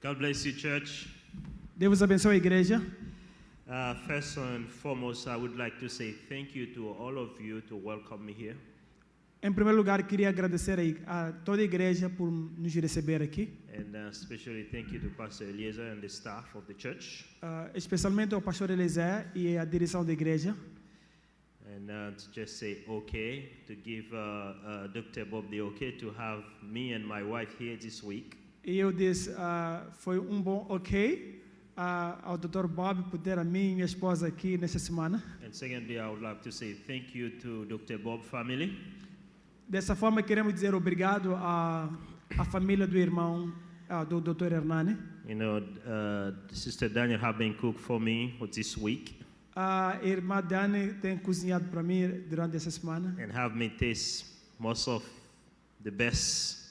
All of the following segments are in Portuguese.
God bless you, church. Deus abençoe a igreja. First and foremost, I would like to say thank you to all of you to welcome me here. Em primeiro lugar, queria agradecer a toda a igreja por nos receber aqui. And especially thank you to Pastor Eliezer and the staff of the church. Especialmente ao pastor Eliezer e a direção da igreja. And to just say okay, to give Dr. Bob the okay to have me and my wife here this week. E eu disse, foi bom ok ao Dr. Bob por ter a mim e minha esposa aqui nesta semana. And secondly, I would like to say thank you to Dr. Bob family. Dessa forma, queremos dizer obrigado à família do irmão do Dr. Hernani. You know, Sister Daniel have been cooked for me this week. A irmã Dani tem cozinhado para mim durante essa semana. And have me taste most of the best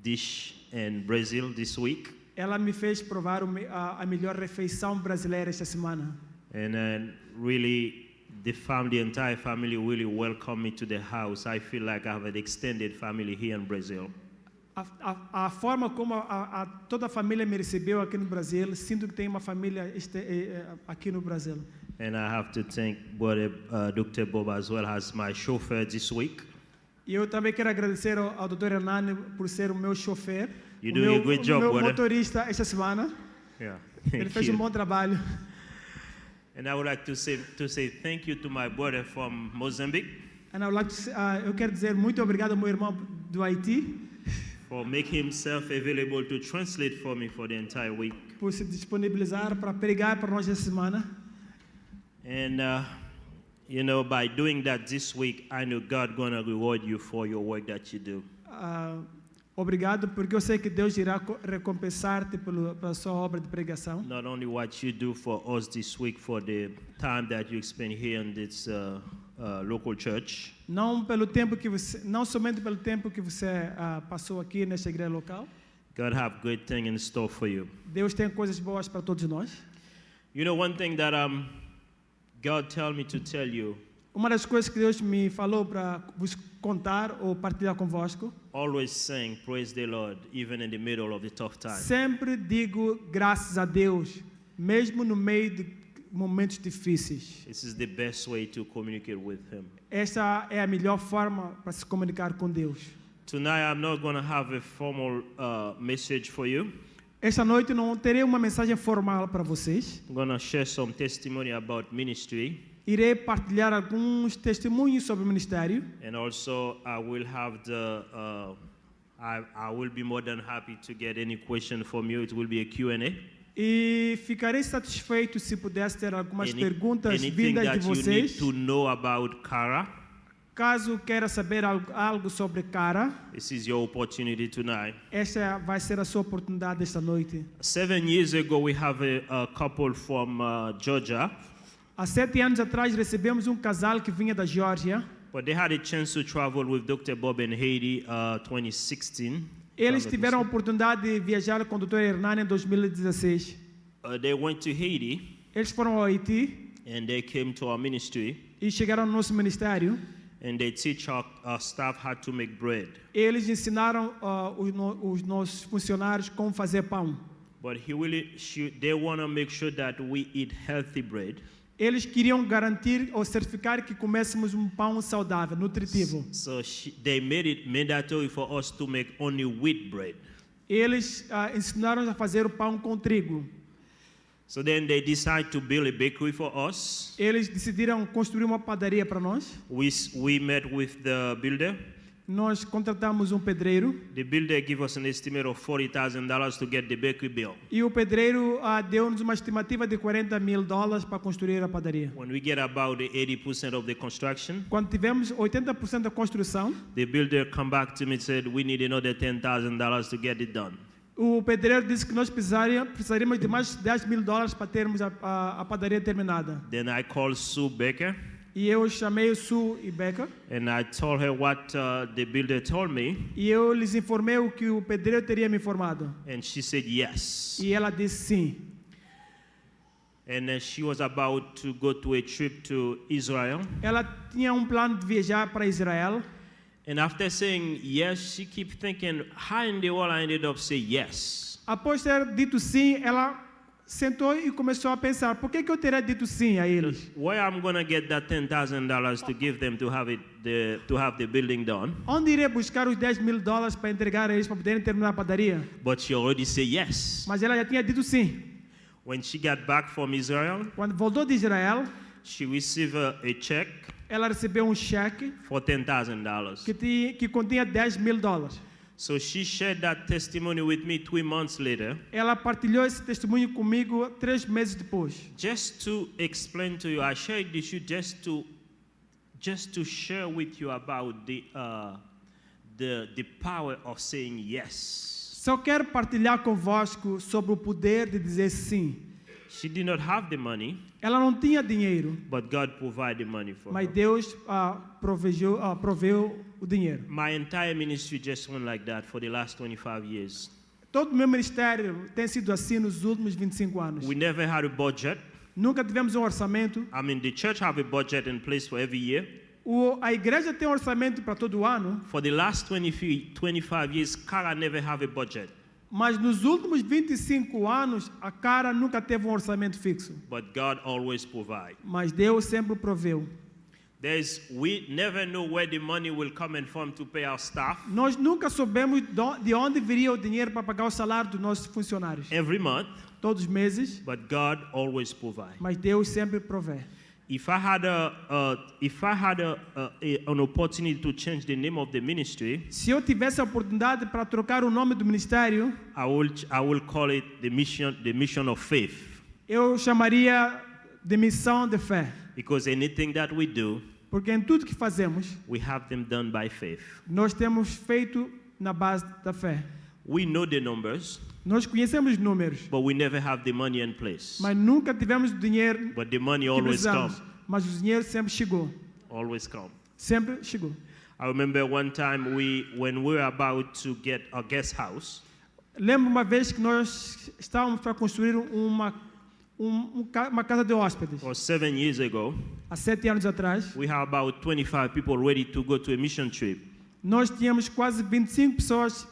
dish in Brazil this week. Ela me fez provar a melhor refeição brasileira esta semana. And really, the entire family really welcomed me to the house. I feel like I have an extended family here in Brazil. A forma como toda a família me recebeu aqui no Brasil, sinto que tem uma família aqui no Brasil. And I have to thank Dr. Bob as well as my chauffeur this week. E eu também quero agradecer ao Dr. Hernani por ser o meu chofer, You're doing a great job, meu brother. motorista esta semana. Yeah. Ele fez bom trabalho. And I would like to say thank you to my brother from Mozambique. And I would like to eu quero dizer muito obrigado ao meu irmão do Haiti. For making himself available to translate for me for the entire week. Por se disponibilizar para pregar para nós esta semana. And you know, by doing that this week, I know God gonna reward you for your work that you do. Obrigado, porque eu sei que Deus irá recompensar-te pela sua obra de pregação. Not only what you do for us this week, for the time that you spend here in this local church. Não somente pelo tempo que você passou aqui nesta igreja local. God have great things in store for you. Deus tem coisas boas para todos nós. You know, one thing that God told me to tell you. Uma das coisas que Deus me falou para vos contar ou partilhar convosco. Always saying, praise the Lord, even in the middle of the tough time. Sempre digo graças a Deus, mesmo no meio de momentos difíceis. This is the best way to communicate with Him. Esta é a melhor forma para se comunicar com Deus. Tonight, I'm not going to have a formal message for you. Esta noite não terei uma mensagem formal para vocês. I'm going to share some testimony about ministry. Irei partilhar alguns testemunhos sobre o ministério. And also, I will have I will be more than happy to get any question from you. It will be a Q&A. E ficarei satisfeito se pudesse ter algumas perguntas vindas de vocês. Anything that you need to know about Kara. Caso queira saber algo sobre Kara, this is your opportunity tonight. Esta vai ser a sua oportunidade esta noite. 7 years ago, we have a couple from Georgia. Há 7 anos atrás recebemos casal que vinha da Geórgia. But they had a chance to travel with Dr. Bob in Haiti 2016. Eles tiveram a oportunidade de viajar com o Dr. Hernani em 2016. They went to Haiti. Eles foram ao Haiti. And they came to our ministry. E chegaram no nosso ministério. And they teach our staff how to make bread. Eles ensinaram os nossos funcionários como fazer pão. But they want to make sure that we eat healthy bread. Eles queriam garantir ou certificar que comêssemos pão saudável, nutritivo. So they made it mandatory for us to make only wheat bread. Eles ensinaram a fazer o pão com trigo. So then they decided to build a bakery for us. Eles decidiram construir uma padaria para nós. We met with the builder. Nós contratamos pedreiro. The builder gave us an estimate of $40,000 to get the bakery built. E o pedreiro deu-nos uma estimativa de $40,000 para construir a padaria. When we get about 80% of the construction, quando tivemos 80% da construção, the builder come back to me and said, we need another $10,000 to get it done. O pedreiro disse que nós precisaríamos de mais $10,000 para termos a padaria terminada. Then I called Sue Baker. E eu chamei o Sue e Becker. And I told her what the builder told me. E eu lhes informei o que o pedreiro teria me informado. And she said yes. E ela disse sim. And she was about to go to a trip to Israel. Ela tinha plano de viajar para Israel. And after saying yes, she kept thinking, how in the world I ended up saying yes? Após ter dito sim, ela sentou e começou a pensar, por que eu teria dito sim a eles? Where I'm going to get that $10,000 to give them to have the building done? Onde irei buscar os $10,000 para entregar a eles para poderem terminar a padaria? But she already said yes. Mas ela já tinha dito sim. When she got back from Israel, Quando voltou de Israel, she received a check ela recebeu cheque for $10,000. que continha $10,000. So she shared that testimony with me 3 months later. Ela partilhou esse testemunho comigo 3 meses depois. Just to explain to you, I shared this you just to share with you about the power of saying yes. Só quero partilhar convosco sobre o poder de dizer sim. She did not have the money, Ela não tinha dinheiro, but God provided money for mas her. Deus proveu o dinheiro. My entire ministry just went like that for the last 25 years. Todo o meu ministério tem sido assim nos últimos 25 anos. We never had a budget. Nunca tivemos orçamento. I mean, the church have a budget in place for every year. A igreja tem orçamento para todo ano, For the last 25 years, Kara never have a budget. mas nos últimos 25 anos, a cara nunca teve orçamento fixo. But God always provide. Mas Deus sempre proveu. We never know where the money will come in from to pay our staff. Nós nunca soubemos de onde viria o dinheiro para pagar o salário dos nossos funcionários. Every month, Todos os meses, but God always provide. mas Deus sempre provê. If I had an opportunity to change the name of the ministry, Se eu tivesse a oportunidade para trocar o nome do ministério, I will call it the mission of faith. eu chamaria de missão de fé. Because anything that we do, Porque em tudo que fazemos, we have them done by faith. nós temos feito na base da fé. We know the numbers, Nós conhecemos os números, but we never have the money in place. mas nunca tivemos o dinheiro But the money que always precisamos. come. Mas o dinheiro sempre chegou. Always come. Sempre chegou. I remember one time when we were about to get a guest house, Lembro uma vez que nós estávamos para construir uma casa de hóspedes. or 7 years ago, Há 7 anos atrás, we had about 25 people ready to go to a mission trip. nós tínhamos quase 25 pessoas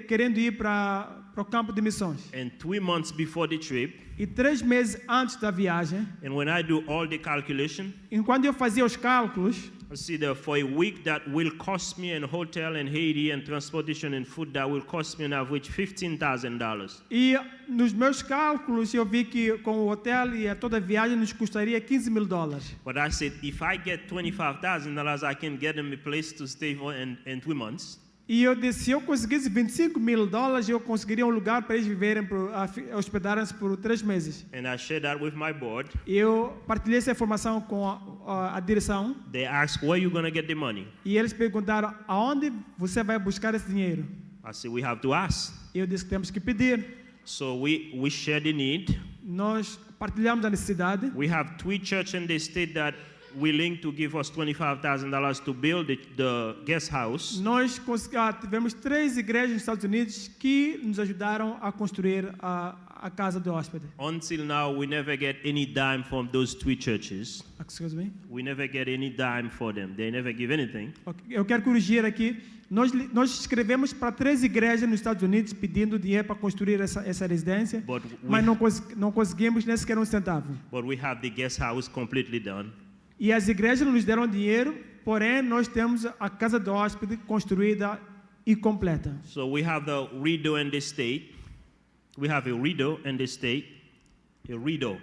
querendo ir para o campo de missões. And 3 months before the trip, E 3 meses antes da viagem, and when I do all the calculation, enquanto eu fazia os cálculos, I see that for a week that will cost me in hotel and Haiti and transportation and food that will cost me on average $15,000. e nos meus cálculos eu vi que com o hotel e toda a viagem nos custaria $15,000. But I said, if I get $25,000, I can get them a place to stay for in 3 months. E eu disse, se eu conseguisse $25,000, eu conseguiria um lugar para eles viverem, hospedarem-se por 3 meses. And I shared that with my board. E eu partilhei essa informação com a direção They asked, where are you going to get the money? e eles perguntaram, aonde você vai buscar esse dinheiro? I said, we have to ask. E eu disse que temos que pedir. So we share the need. Nós partilhamos a necessidade. We have 3 churches in the state that willing to give us $25,000 to build the guest house. Nós tivemos 3 igrejas nos Estados Unidos que nos ajudaram a construir a casa de hóspede. Until now, we never get any dime from those 3 churches. Excuse me? We never get any dime for them. They never give anything. Okay. Eu quero corrigir aqui. Nós escrevemos para 3 igrejas nos Estados Unidos pedindo dinheiro para construir essa residência, mas não conseguimos nem sequer um centavo. But we have the guest house completely done. E as igrejas nos deram dinheiro, porém nós temos a casa de hóspede construída e completa. So we have the widow in the state. We have a widow in the state. A widow.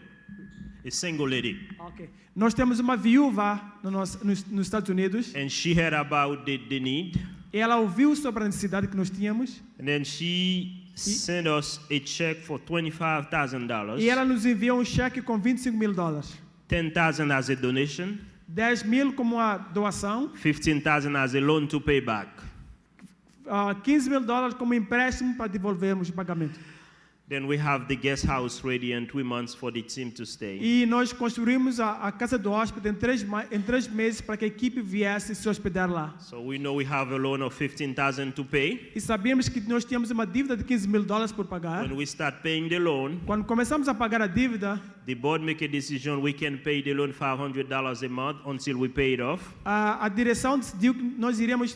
A single lady. Okay. Nós temos uma viúva nos Estados Unidos. And she heard about the need. Ela ouviu sobre a necessidade que nós tínhamos. And then she sent us a check for $25,000. E ela nos enviou cheque com $25,000. $10,000 as a donation. 10,000 como uma doação. $15,000 as a loan to pay back. $15,000 como empréstimo para devolvermos o pagamento. Then we have the guest house ready in 3 months for the team to stay. E nós construímos a casa do hóspede em 3 meses para que a equipe viesse se hospedar lá. So we know we have a loan of $15,000 to pay. E sabíamos que nós tínhamos uma dívida de $15,000 por pagar. When we start paying the loan, Quando começamos a pagar a dívida, The board make a decision. We can pay the loan $500 a month until we pay it off. A direção decidiu que nós iríamos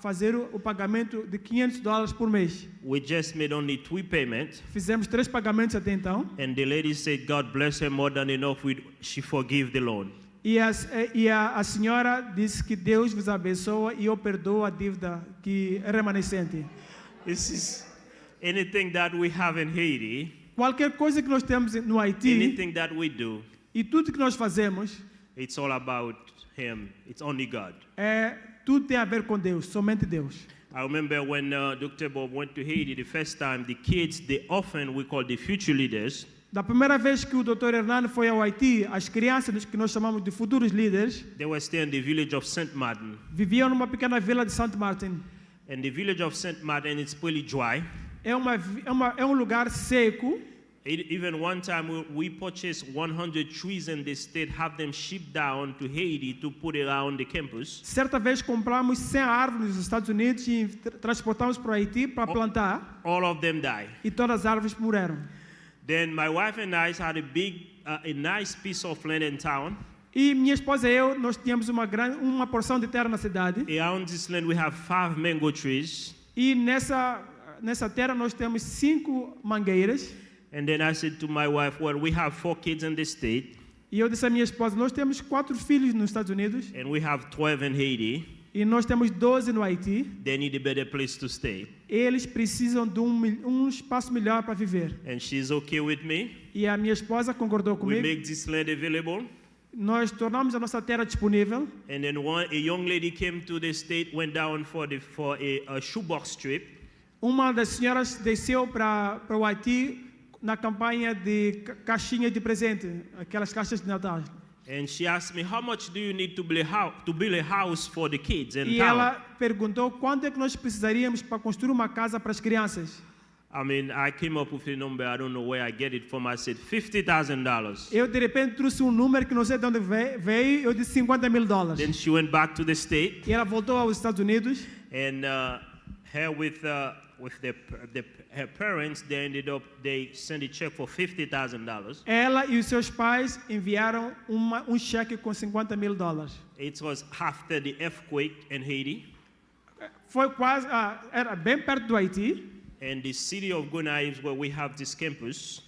fazer o pagamento de $500 por mês. We just made only 3 payments. Fizemos 3 pagamentos até então. And the lady said, God bless her more than enough. She forgive the loan. E a senhora disse que Deus vos abençoa e eu perdoo a dívida que é remanescente. This is anything that we have in Haiti. Qualquer coisa que nós temos no Haiti, anything that we do, e tudo que nós fazemos, it's all about Him. It's only God. Tudo tem a ver com Deus, somente Deus. I remember when Dr. Bob went to Haiti the first time, the kids, the orphan, we call the future leaders. Da primeira vez que o Dr. Hernando foi ao Haiti, as crianças que nós chamamos de futuros líderes, they were staying in the village of St. Martin. Viviam numa pequena vila de St. Martin. And the village of St. Martin is pretty dry. É um lugar seco. Even one time we purchased 100 trees in the state, have them shipped down to Haiti to put it around the campus. Certa vez compramos 100 árvores nos Estados Unidos e transportamos para o Haiti para plantar. All of them died. E todas as árvores morreram. Then my wife and I had a nice piece of land in town. E minha esposa e eu, nós tínhamos uma porção de terra na cidade. Around this land we have 5 mango trees. E nessa terra nós temos 5 mangueiras. And then I said to my wife, well, we have 4 kids in the state. E eu disse à minha esposa, nós temos 4 filhos nos Estados Unidos. And we have 12 in Haiti. E nós temos 12 no Haiti. They need a better place to stay. Eles precisam de um espaço melhor para viver. And she's okay with me. E a minha esposa concordou comigo. We make this land available. Nós tornamos a nossa terra disponível. And then a young lady came to the state, went down for a shoebox trip. Uma das senhoras desceu para o Haiti na campanha de caixinha de presente, aquelas caixas de Natal. And she asked me, how much do you need to build a house for the kids in town? E ela perguntou quanto é que nós precisaríamos para construir uma casa para as crianças. I mean, I came up with a number, I don't know where I get it from. I said $50,000. Eu de repente trouxe número que não sei de onde veio, eu disse $50,000. Then she went back to the state. E ela voltou aos Estados Unidos. And her with her parents, they sent a check for $50,000. Ela e os seus pais enviaram cheque com $50,000. It was after the earthquake in Haiti. Foi quase, era bem perto do Haiti. And the city of Gonaives, where we have this campus.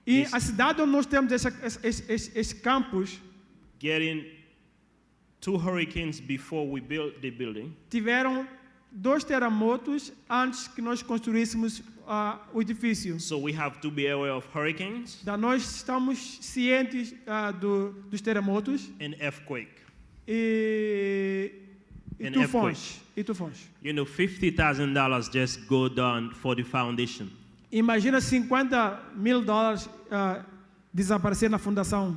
E a cidade onde nós temos esse campus, getting 2 hurricanes before we built the building. Tiveram 2 terremotos antes que nós construíssemos o edifício. So we have to be aware of hurricanes. Nós estamos cientes dos terremotos. And earthquake. E tufões. You know, $50,000 just go down for the foundation. Imagina $50,000 desaparecer na fundação.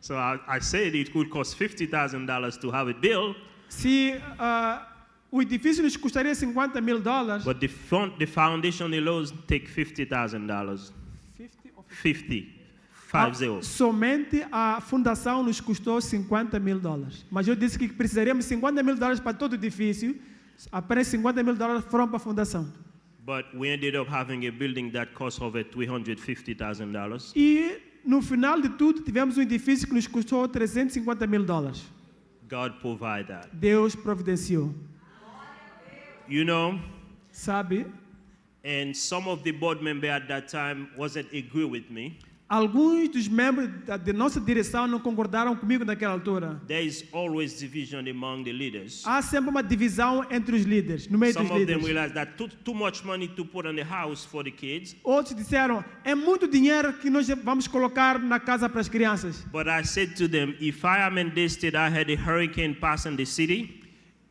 So I said it could cost $50,000 to have it built. Se o edifício nos custaria $50,000. But the foundation alone take $50,000. 50. Somente a fundação nos custou $50,000. Mas eu disse que precisaríamos $50,000 para todo o edifício. Apenas $50,000 foram para a fundação. But we ended up having a building that cost over $350,000. E no final de tudo tivemos um edifício que nos custou $350,000. God provided that. Deus providenciou. You know. Sabe? And some of the board members at that time wasn't agree with me. Alguns dos membros da nossa direção não concordaram comigo naquela altura. There is always division among the leaders. Há sempre uma divisão entre os líderes, no meio dos líderes. Some of them realized that too much money to put on the house for the kids. Outros disseram, é muito dinheiro que nós vamos colocar na casa para as crianças. But I said to them, if I am in this state, I had a hurricane passing the city.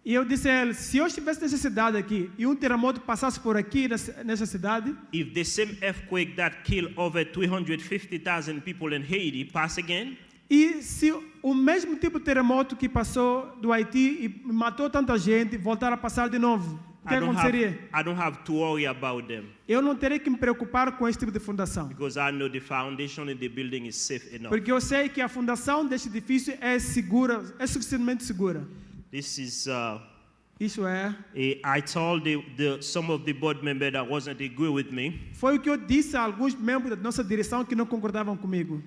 E eu disse a ele, se eu estivesse nessa cidade aqui e terremoto passasse por aqui nessa cidade, if the same earthquake that killed over 350,000 people in Haiti pass again, e se o mesmo tipo de terremoto que passou do Haiti e matou tanta gente voltar a passar de novo, o que aconteceria? I don't have to worry about them. Eu não terei que me preocupar com esse tipo de fundação. Because I know the foundation in the building is safe enough. Porque eu sei que a fundação deste edifício é segura, é suficientemente segura. This is Isso é. I told some of the board members that wasn't agree with me. Foi o que eu disse a alguns membros da nossa direção que não concordavam comigo.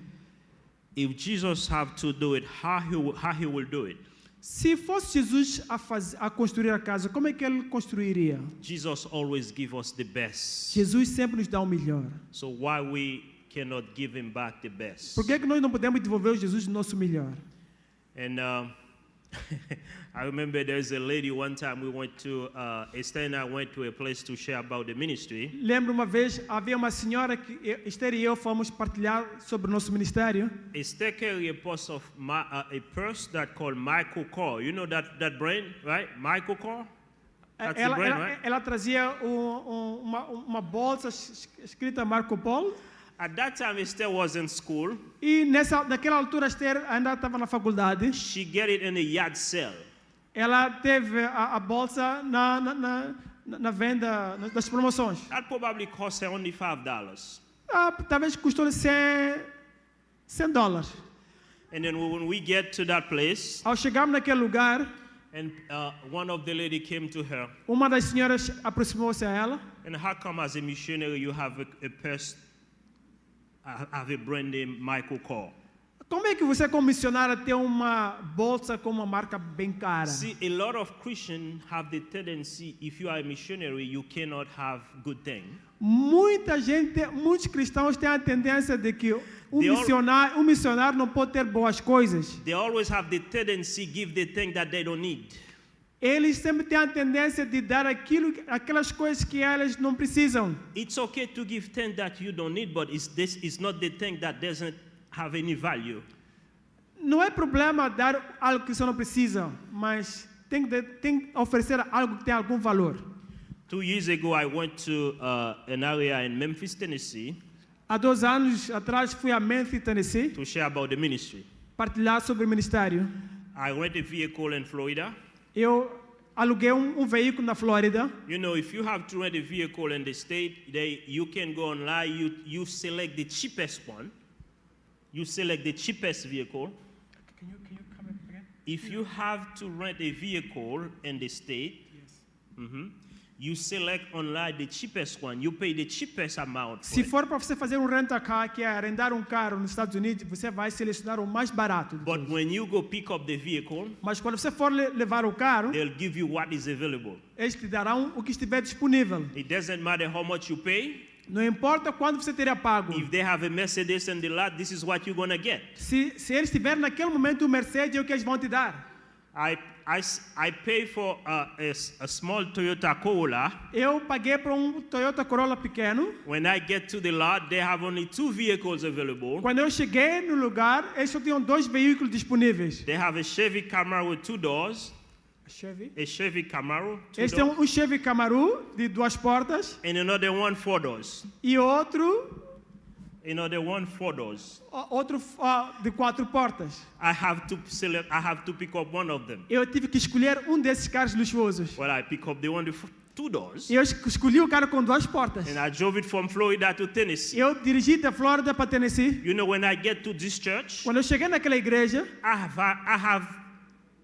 If Jesus have to do it, how he will do it? Se fosse Jesus a construir a casa, como é que ele construiria? Jesus always give us the best. Jesus sempre nos dá o melhor. So why we cannot give him back the best? Por que nós não podemos devolver a Jesus o nosso melhor? And I remember there's a lady one time we went to, Esther and I went to a place to share about the ministry. Lembro uma vez, havia uma senhora que Esther e eu fomos partilhar sobre o nosso ministério. Esther carried a purse that called Michael Kors. You know that brand, right? Michael Kors? That's the brand, right? Ela trazia uma bolsa escrita Marco Polo. At that time, Esther was in school. E naquela altura, Esther ainda estava na faculdade. She get it in a yard sale. Ela teve a bolsa na venda das promoções. That probably cost her only $5. Talvez custou $100. And then when we get to that place, ao chegarmos naquele lugar, and one of the lady came to her. Uma das senhoras aproximou-se a ela. And how come as a missionary you have a purse? Have a brand name Michael Kors. Como é que você, como missionário, tem uma bolsa com uma marca bem cara? See, a lot of Christians have the tendency, if you are a missionary, you cannot have good things. Muitos cristãos têm a tendência de que missionário não pode ter boas coisas. They always have the tendency to give the thing that they don't need. Eles sempre têm a tendência de dar aquelas coisas que elas não precisam. It's okay to give things that you don't need, but this is not the thing that doesn't have any value. Não é problema dar algo que você não precisa, mas tem que oferecer algo que tem algum valor. 2 years ago, I went to an area in Memphis, Tennessee. Há 2 anos atrás fui a Memphis, Tennessee. To share about the ministry. Partilhar sobre o ministério. I rented a vehicle in Florida. Eu aluguei veículo na Flórida. You know, if you have to rent a vehicle in the state, you can go online. You select the cheapest one. You select the cheapest vehicle. Can you come again? If you have to rent a vehicle in the state, yes. You select online the cheapest one. You pay the cheapest amount. Se for para você fazer rent-a-car, que é arrendar carro nos Estados Unidos, você vai selecionar o mais barato. But when you go pick up the vehicle, mas quando você for levar o carro, they'll give you what is available. Eles te darão o que estiver disponível. It doesn't matter how much you pay. Não importa quanto você teria pago. If they have a Mercedes in the lot, this is what you're gonna get. Se eles tiverem naquele momento Mercedes, é o que eles vão te dar. I pay for a small Toyota Corolla. Eu paguei para Toyota Corolla pequeno. When I get to the lot, they have only 2 vehicles available. Quando eu cheguei no lugar, eles só tinham 2 veículos disponíveis. They have a Chevy Camaro with 2 doors. A Chevy Camaro. Eles têm Chevy Camaro de 2 portas. And another one 4 doors. E outro. Another one 4 doors. Outro de 4 portas. I have to pick up one of them. Eu tive que escolher desses carros luxuosos. Well, I pick up the one with 2 doors. Eu escolhi o carro com 2 portas. And I drove it from Florida to Tennessee. Eu dirigi da Flórida para Tennessee. You know, when I get to this church, quando eu cheguei naquela igreja,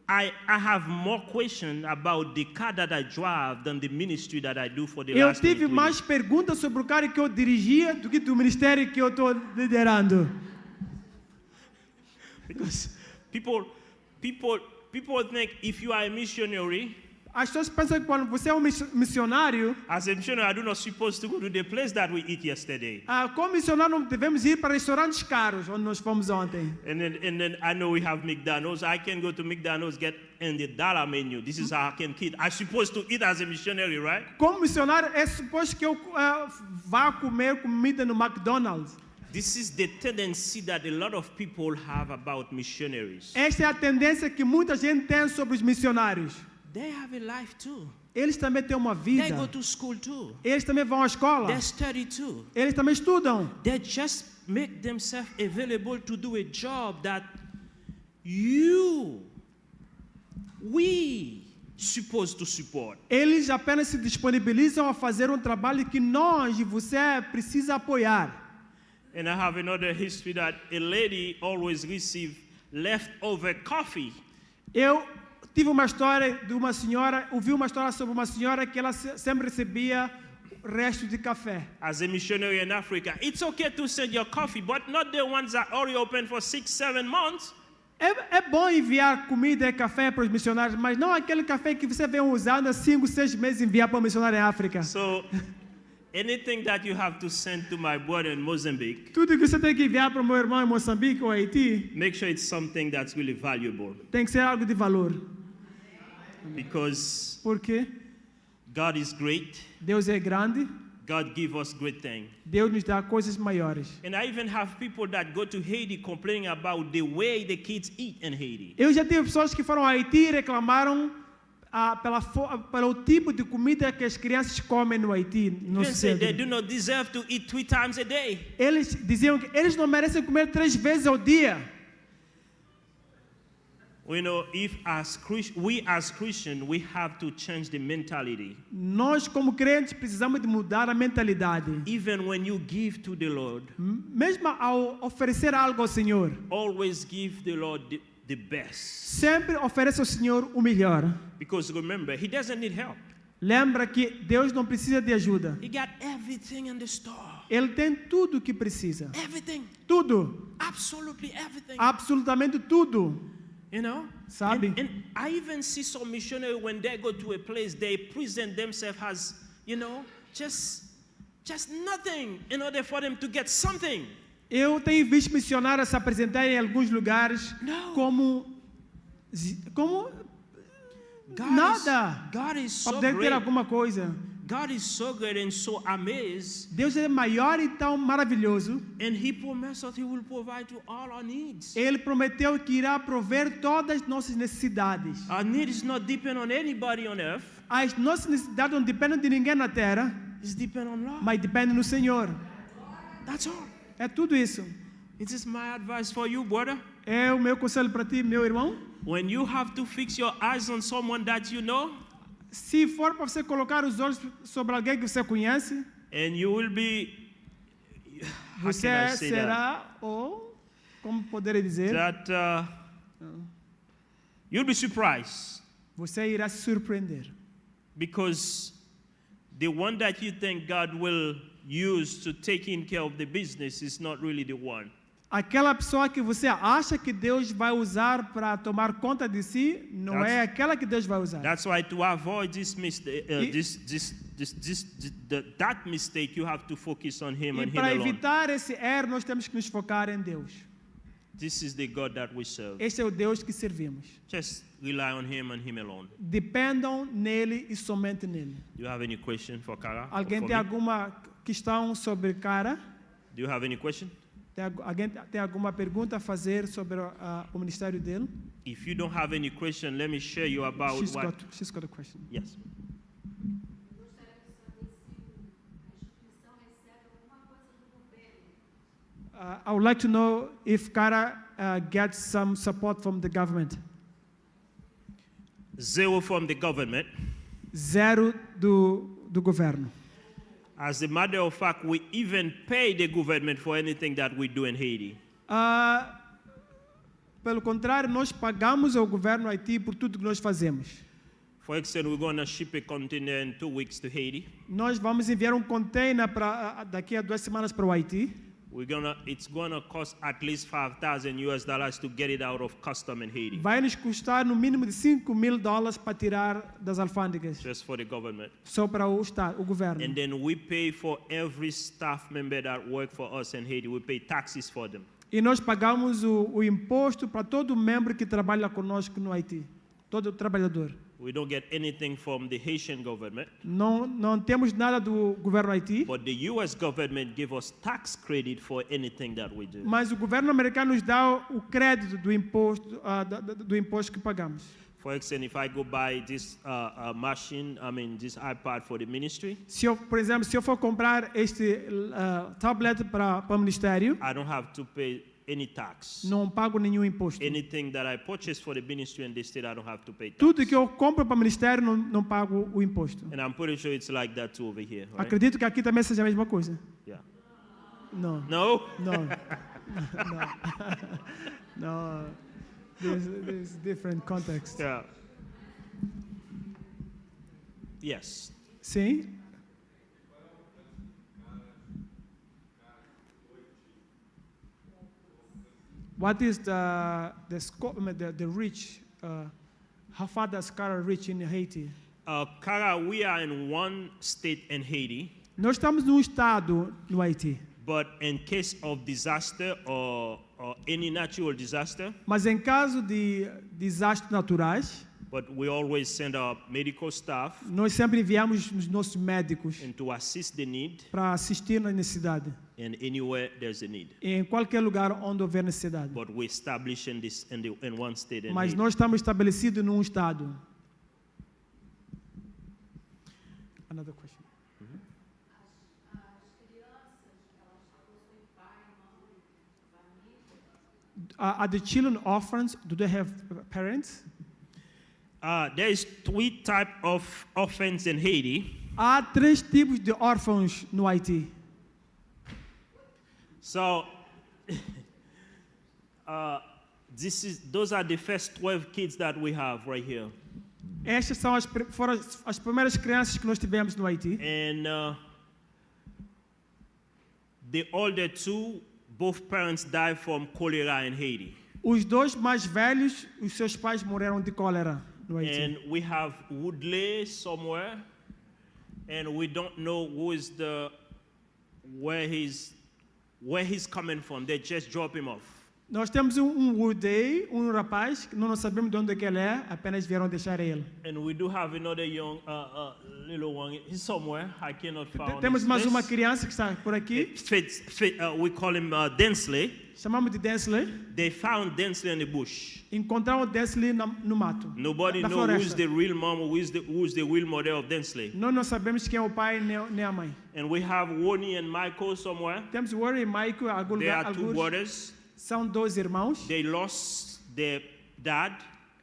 I have more questions about the car that I drive than the ministry that I do for the last 2 years. Eu tive mais perguntas sobre o carro que eu dirigia do que do ministério que eu estou liderando. Because people think if you are a missionary, as pessoas pensam que quando você é missionário, as a missionary, I'm not supposed to go to the place that we eat yesterday. Como missionário não devemos ir para restaurantes caros onde nós fomos ontem. And then I know we have McDonald's. I can go to McDonald's, get in the dollar menu. This is how I can eat. I'm supposed to eat as a missionary, right? Como missionário é suposto que eu vá comer comida no McDonald's. This is the tendency that a lot of people have about missionaries. Esta é a tendência que muita gente tem sobre os missionários. They have a life too. Eles também têm uma vida. They go to school too. Eles também vão à escola. They study too. Eles também estudam. They just make themselves available to do a job that we supposed to support. Eles apenas se disponibilizam a fazer trabalho que nós e você precisa apoiar. And I have another history that a lady always receive leftover coffee. Eu tive uma história de uma senhora, ouvi uma história sobre uma senhora que ela sempre recebia resto de café. As a missionary in Africa, it's okay to send your coffee, but not the ones that already open for 6, 7 months. É bom enviar comida e café para os missionários, mas não aquele café que você vem usando há 5, 6 meses enviar para o missionário em África. So, anything that you have to send to my brother in Mozambique, Tudo que você tem que enviar para o meu irmão em Moçambique ou Haiti, make sure it's something that's really valuable. tem que ser algo de valor. Because Por quê? God is great. Deus é grande, God give us great things. Deus nos dá coisas maiores. And I even have people that go to Haiti complaining about the way the kids eat in Haiti. Eu já tive pessoas que foram a Haiti e reclamaram pelo tipo de comida que as crianças comem no Haiti. No Even say they centro. do not deserve to eat 3 times a day. Eles diziam que eles não merecem comer 3 vezes ao dia. We know if we as Christians, we have to change the mentality. Nós, como crentes, precisamos de mudar a mentalidade. Even when you give to the Lord, Mesmo ao oferecer algo ao Senhor, always give the Lord the best. sempre ofereça ao Senhor o melhor. Because remember, He doesn't need help. Lembra que Deus não precisa de ajuda. He got everything in the store. Ele tem tudo o que precisa. Everything. Tudo. Absolutely everything. Absolutamente tudo. You know? Sabe? And I even see some missionaries when they go to a place, they present themselves as, you know, just nothing in order for them to get something. Eu tenho visto missionários se apresentarem em alguns lugares como nada God is para so poder ter great. alguma coisa. God is so great and so amazed. Deus é maior e tão maravilhoso. And He promised that He will provide to all our needs. Ele prometeu que irá prover todas as nossas necessidades. Our needs not depend on anybody on earth. As nossas necessidades não dependem de ninguém na terra, It's depend on Lord. mas dependem do Senhor. That's all. É tudo isso. It is my advice for you, brother. É o meu conselho para ti, meu irmão. When you have to fix your eyes on someone that you know, Se for para você colocar os olhos sobre alguém que você conhece, and you will be, how você can I say será, ou, como poderia dizer, that you'll be surprised você irá se surpreender. because the one that you think God will use to taking care of the business is not really the one. Aquela pessoa que você acha que Deus vai usar para tomar conta de si, não é aquela que Deus vai usar. That's why to avoid this mistake, that mistake, you have to focus on Him E and Him para alone. evitar esse erro, nós temos que nos focar em Deus. This is the God that we serve. Este é o Deus que servimos. Just rely on Him and Him alone. Dependam nele e somente nele. Do you have any question for Kara? or Alguém for tem me? alguma questão sobre Cara? Do you have any question? Alguém tem alguma pergunta a fazer sobre o ministério dele? If you don't have any question, let me share you about She's what. got a question. Yes. I would like to know if Cara gets some support from the government. Zero from the government. Zero do governo. As a matter of fact, we even pay the government for anything that we do in Haiti. Pelo contrário, nós pagamos ao governo Haiti por tudo que nós fazemos. For example, we're going to ship a container in 2 weeks to Haiti. Nós vamos enviar container daqui a 2 semanas para o Haiti. It's gonna cost at least $5,000 to get it out of custom in Haiti. Vai nos custar no mínimo de $5,000 para tirar das alfândegas. Just for the government. Só para o Estado, o governo. And then we pay for every staff member that work for us in Haiti. We pay taxes for them. E nós pagamos o imposto para todo membro que trabalha conosco no Haiti. Todo trabalhador. We don't get anything from the Haitian government. Não temos nada do governo Haiti. But the U.S. government give us tax credit for anything that we do. Mas o governo americano nos dá o crédito do imposto que pagamos. For example, if I go buy this this iPad for the ministry, Por exemplo, se eu for comprar este tablet para o ministério, I don't have to pay any tax. não pago nenhum imposto. Anything that I purchase for the ministry in this state, I don't have to pay tax. Tudo que eu compro para o ministério não pago o imposto. And I'm pretty sure it's like that too over here, right? Acredito que aqui também seja a mesma coisa. Yeah. Não. No? Não. Não. There's different context. Yeah. Yes. Sim. What is the reach? How far does Cara reach in Haiti? Cara, we are in one state in Haiti, Nós estamos num estado no Haiti, but in case of disaster or any natural disaster, mas em caso de desastres naturais, but we always send our medical staff nós sempre enviamos os nossos médicos and to assist the need para assistir na necessidade, and anywhere there's a need. em qualquer lugar onde houver necessidade. But we establish in this in one state in Mas Haiti. nós estamos estabelecidos num estado. Another question. Are the children orphans? Do they have parents? There is 3 types of orphans in Haiti. Há 3 tipos de órfãos no Haiti. So, those are the first 12 kids that we have right here. Estas são foram as primeiras crianças que nós tivemos no Haiti. And the older 2, both parents died from cholera in Haiti. Os 2 mais velhos, os seus pais morreram de cólera no Haiti. And we have Woodley somewhere, and we don't know where he's coming from. They just drop him off. Nós temos Woody, rapaz, que não sabemos de onde é que ele é, apenas vieram deixar ele. And we do have another young, little one. He's somewhere. I cannot find Temos his mais face. uma criança que está por aqui. We call him Densley. Chamamos de Densley. They found Densley in the bush. Encontraram Densley no mato. Nobody na knows who's floresta. the real mom, who's the real mother of Densley. Nós não sabemos quem é o pai nem a mãe. And we have Woni and Michael somewhere. Temos Warren e Michael, They are 2 brothers. são 2 irmãos. They lost their dad,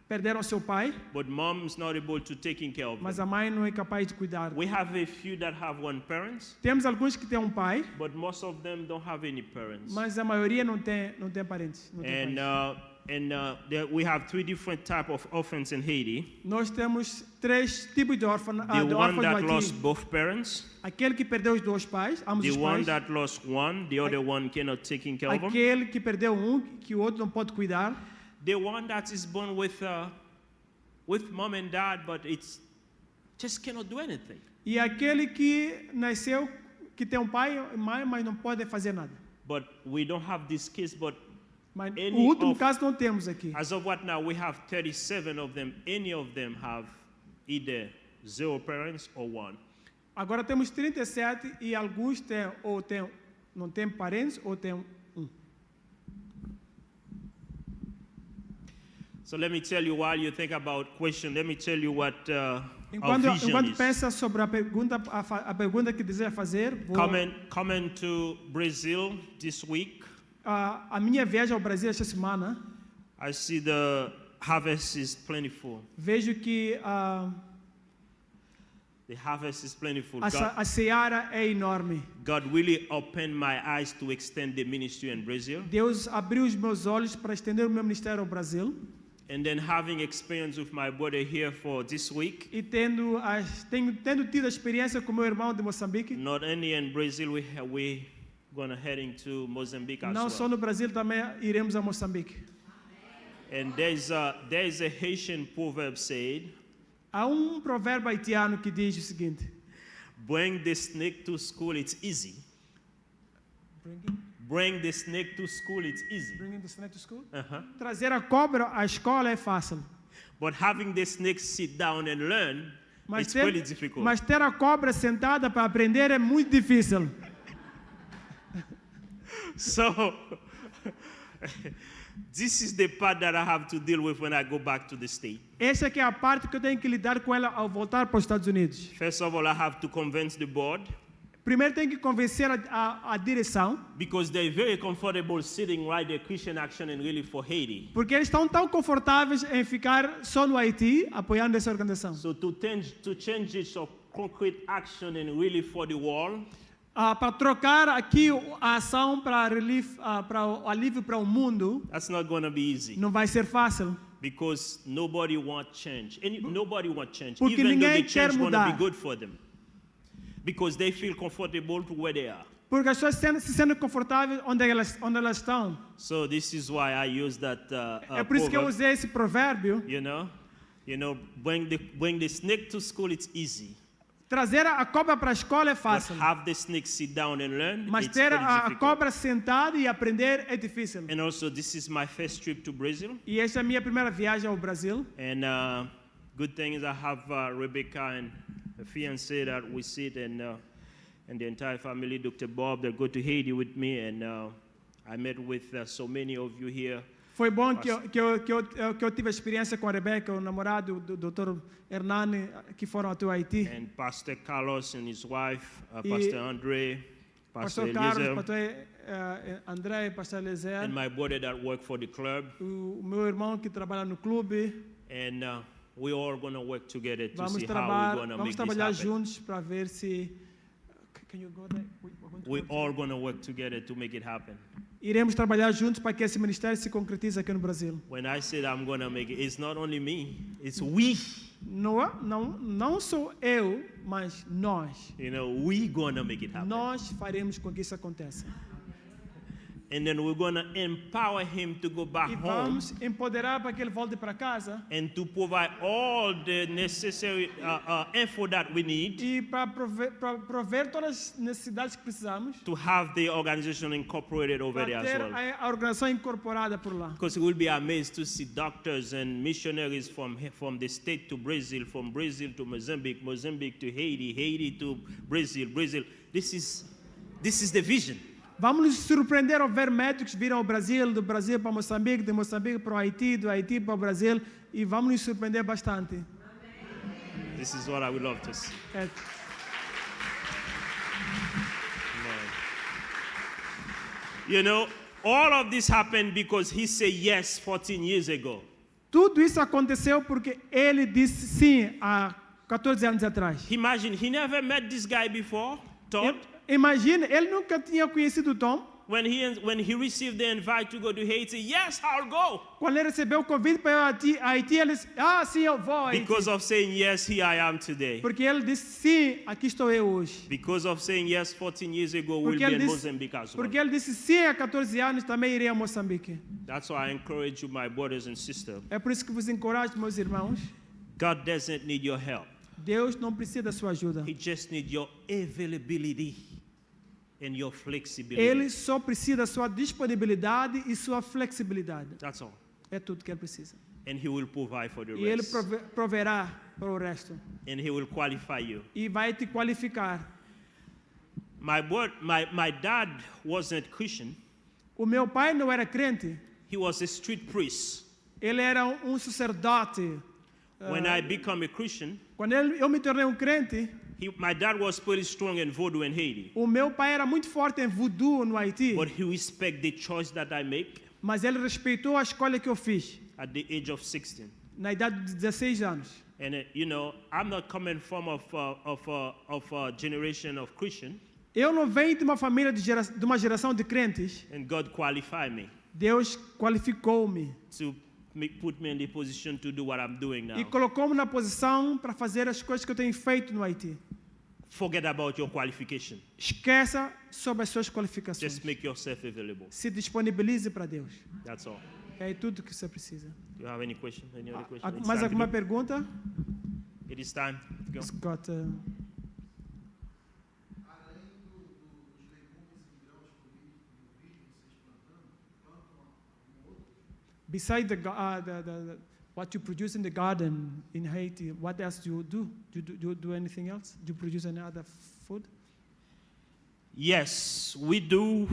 Perderam seu pai, but mom's not able to take care of mas them. a mãe não é capaz de cuidar. We have a few that have one parent, Temos alguns que têm pai, but most of them don't have any parents. mas a maioria não tem parentes. Não tem pais. We have 3 different types of orphans in Haiti. Nós temos 3 tipos de órfãos The no one that Haiti. lost both parents, Aquele que perdeu os 2 pais, ambos the os one pais. that lost one, the other one cannot take care of them, Aquele que perdeu que o outro não pode cuidar. the one that is born with mom and dad, but it's just cannot do anything. E aquele que nasceu, que tem pai e mãe, mas não pode fazer nada. But we don't have this case, but Mas Any o último of- caso não temos aqui. as of what now, we have 37 of them. Any of them have either 0 parents or 1. Agora temos 37 e alguns não têm parentes ou têm So let me tell you, while you think about question, let me tell you what our Enquanto vision is. pensa sobre a pergunta que deseja fazer, Coming to Brazil this week, a minha viagem ao Brasil esta semana, I see the harvest is plentiful. vejo que The harvest is plentiful. a seara é enorme. God really opened my eyes to extend the ministry in Brazil. Deus abriu os meus olhos para estender o meu ministério ao Brasil. And then having experience with my brother here for this week, E tendo tido a experiência com meu irmão de Moçambique, not only in Brazil, we gonna heading to Mozambique as não só well. no Brasil, também iremos a Moçambique. And there's a Haitian proverb said, Há provérbio haitiano que diz o seguinte: bring the snake to school, it's easy. Bring the snake to school, it's easy. Bringing the snake to school? Uh-huh. Trazer a cobra à escola é fácil, But having the snake sit down and learn, it's really difficult. mas ter a cobra sentada para aprender é muito difícil. So, this is the part that I have to deal with when I go back to the state. Essa que é a parte que eu tenho que lidar com ela ao voltar para os Estados Unidos. First of all, I have to convince the board, Primeiro tenho que convencer a direção, because they're very comfortable sitting right there, Christian Action and Relief for Haiti. porque eles estão tão confortáveis em ficar só no Haiti, apoiando essa organização. So to change it of concrete action and relief for the world, Para trocar aqui a ação para o alívio para o mundo, that's not going to be easy. não vai ser fácil. Because nobody wants change. Nobody wants change, Porque even though the ninguém quer change going to be mudar. good for them. Because they feel comfortable to where they are. Porque as pessoas se sentem confortáveis onde elas estão. So this is why I use that É por isso que eu proverb, usei esse provérbio. bring the snake to school, it's easy. Trazer a cobra para a escola é But fácil. have the snake sit down and learn, Mas it's ter very a difficult. cobra sentada e aprender é difícil. And also, this is my first trip to Brazil. E esta é a minha primeira viagem ao Brasil. And good thing is I have Rebecca and a fiancé that we sit and the entire family, Dr. Bob, that go to Haiti with me. And I met with so many of you here. Foi bom que eu tive a experiência com a Rebeca, o namorado do Dr. Hernani, que foram até o Haiti. And Pastor Carlos and his wife, E Pastor Andre, Pastor Pastor Carlos, Eliezer, Pastor André, Pastor Eliezer, and my brother that work for the club. o meu irmão que trabalha no clube. And we're all going to work together to Vamos see how we're going to vamos make this trabalhar happen. juntos para ver se. Can you go there? We're all going to work together to make it happen. Iremos trabalhar juntos para que esse ministério se concretize aqui no Brasil. When I said I'm going to make it, it's not only me, it's we. Não sou eu, mas nós. We're going to make it happen. Nós faremos com que isso aconteça. And then we're going to empower him to go back E home vamos empoderar para que ele volte para casa and to provide all the necessary info that we need e para prover todas as necessidades que precisamos to have the organization incorporated over there para as ter well. a organização incorporada por lá. Because we'll be amazed to see doctors and missionaries from the state to Brazil, from Brazil to Mozambique, Mozambique to Haiti, Haiti to Brazil, Brazil. This is the vision. Vamos nos surpreender ao ver médicos vir ao Brasil, do Brasil para Moçambique, de Moçambique para o Haiti, do Haiti para o Brasil, e vamos nos surpreender bastante. This is what I would love to see. É, All of this happened because he said yes 14 years ago. tudo isso aconteceu porque ele disse sim há 14 anos atrás. Imagine, he never met this guy before, Todd. Imagina, ele nunca tinha conhecido Tom. When he received the invite to go to Haiti, yes, I'll go. Quando ele recebeu o convite para ir a Haiti, ele disse, sim, eu vou a Haiti. Because of saying yes, here I am today. Porque ele disse, sim, aqui estou eu hoje. Because of saying yes 14 years ago, we'll be in Mozambique as well. Porque ele disse, sim, há 14 anos também irei a Moçambique. That's why I encourage you, my brothers and sisters. É por isso que vos encorajo, meus irmãos. God doesn't need your help. Deus não precisa da sua ajuda. He just needs your availability and your flexibility. Ele só precisa da sua disponibilidade e sua flexibilidade. That's all. É tudo que ele precisa. And he will provide for the E ele rest. proverá para o resto. And he will qualify you. E vai te qualificar. My dad wasn't Christian. O meu pai não era crente. He was a street priest. Ele era sacerdote. When I became a Christian, Quando eu me tornei crente, my dad was pretty strong in voodoo in Haiti. o meu pai era muito forte em voodoo no Haiti. But he respected the choice that I make Mas ele respeitou a escolha que eu fiz at the age of 16. na idade de 16 anos. And I'm not coming from a generation of Christian. Eu não venho de uma família de uma geração de crentes. And God qualified me Deus qualificou-me to put me in the position to do what I'm doing now. e colocou-me na posição para fazer as coisas que eu tenho feito no Haiti. Forget about your qualification. Esqueça sobre as suas qualificações. Just make yourself available. Se disponibilize para Deus. That's all. É tudo que você precisa. Do you have any question? Any other question? It's Mais time to alguma go. pergunta? It is time to go. Scott. Besides what you produce in the garden in Haiti, what else do you do? Do you do anything else? Do you produce any other food? Yes, we do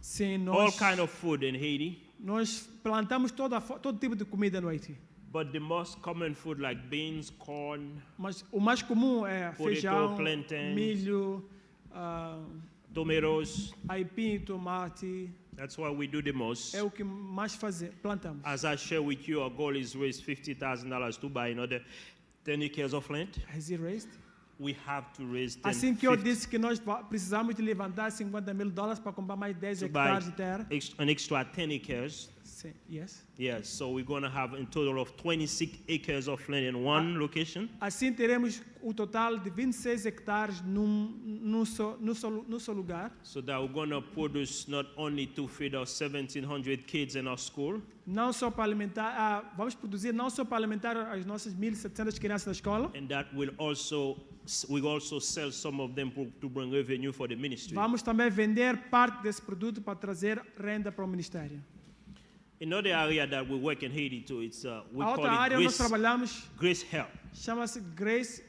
Sim, all kind of food in Haiti, nós plantamos todo tipo de comida no Haiti. but the most common food like beans, corn, Mas o mais comum é Potato, feijão, plantains. milho, tomatoes. aipim, tomate. That's what we do the most. É o que mais plantamos. As I share with you, our goal is raise $50,000 to buy another 10 acres of land. Has it raised? We have to raise 10, Assim que eu 50 disse que nós precisamos de levantar $50 mil para comprar mais 10 to buy hectares de terra, an extra 10 acres Yes. Yes, so we're going to have a total of 26 acres of land in one location. Assim teremos o total de 26 hectares num só lugar. So that we're going to produce not only to feed our 1,700 kids in our school, Não só para alimentar, vamos produzir não só para alimentar as nossas 1.700 crianças da escola. and that will also sell some of them to bring revenue for the ministry. Vamos também vender parte desse produto para trazer renda para o ministério. Another area that we work in Haiti too, we A outra call área it nós trabalhamos Grace Help. chama-se Grace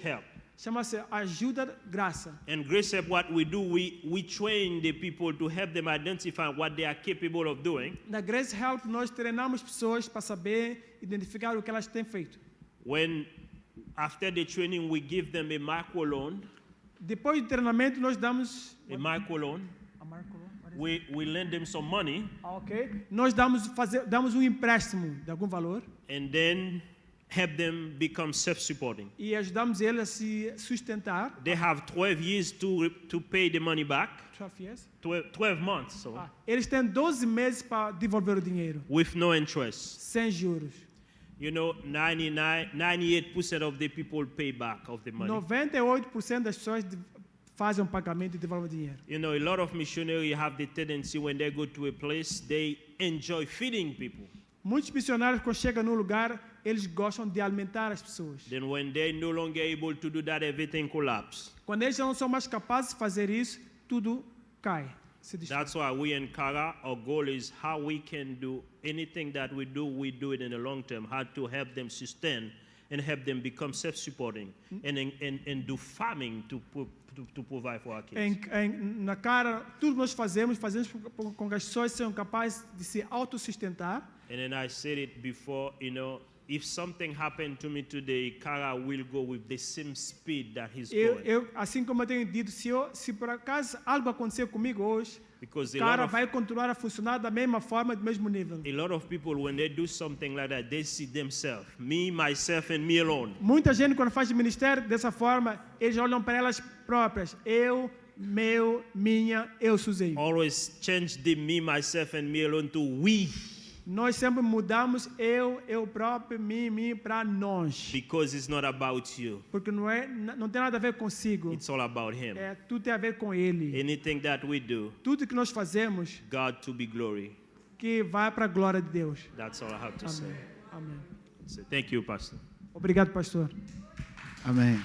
Help. chama-se ajuda graça. And Grace Help, what we do, we train the people to help them identify what they are capable of doing. Na Grace Help nós treinamos pessoas para saber identificar o que elas têm feito. When after the training, we give them a microloan. Depois do treinamento nós damos A microloan. We lend them some money, ok. Nós damos empréstimo de algum valor and then help them become self-supporting. e ajudamos eles a se sustentar. They have 12 years to pay the money back. 12 months, so Eles têm 12 meses para devolver o dinheiro with no interest. sem juros. You know, 98% of the people pay back of the money. 98% das pessoas fazem pagamento e devolvem o dinheiro. You know, a lot of missionaries have the tendency when they go to a place, they enjoy feeding people. Muitos missionários, quando chegam num lugar, eles gostam de alimentar as pessoas. Then when they're no longer able to do that, everything collapses. Quando eles não são mais capazes de fazer isso, tudo cai. That's why we in Quarta, our goal is how we can do anything that we do it in the long term, how to help them sustain and help them become self-supporting and do farming to provide for our kids. Na cara, tudo que nós fazemos com que as pessoas sejam capazes de se autossustentar. And then I said it before, you know, if something happened to me today, Quarta will go with the same speed that he's going. Assim como eu tenho dito, se por acaso algo acontecer comigo hoje, Because Quarta vai continuar a funcionar da mesma forma, do mesmo nível. a lot of people, when they do something like that, they see themselves, me, myself, and me alone. Muita gente, quando faz ministério dessa forma, eles olham para elas próprias. Eu, meu, minha, eu sozinho. Always change the me, myself, and me alone to we. Nós sempre mudamos eu próprio, mim para nós. Because it's not about you. Porque não tem nada a ver consigo. It's all about him. Tudo tem a ver com ele. Anything that we do, Tudo que nós fazemos, God to be glory. que vai para a glória de Deus. That's all I have to Amém. say. Amém. So thank you, Pastor. Obrigado, pastor. Amém.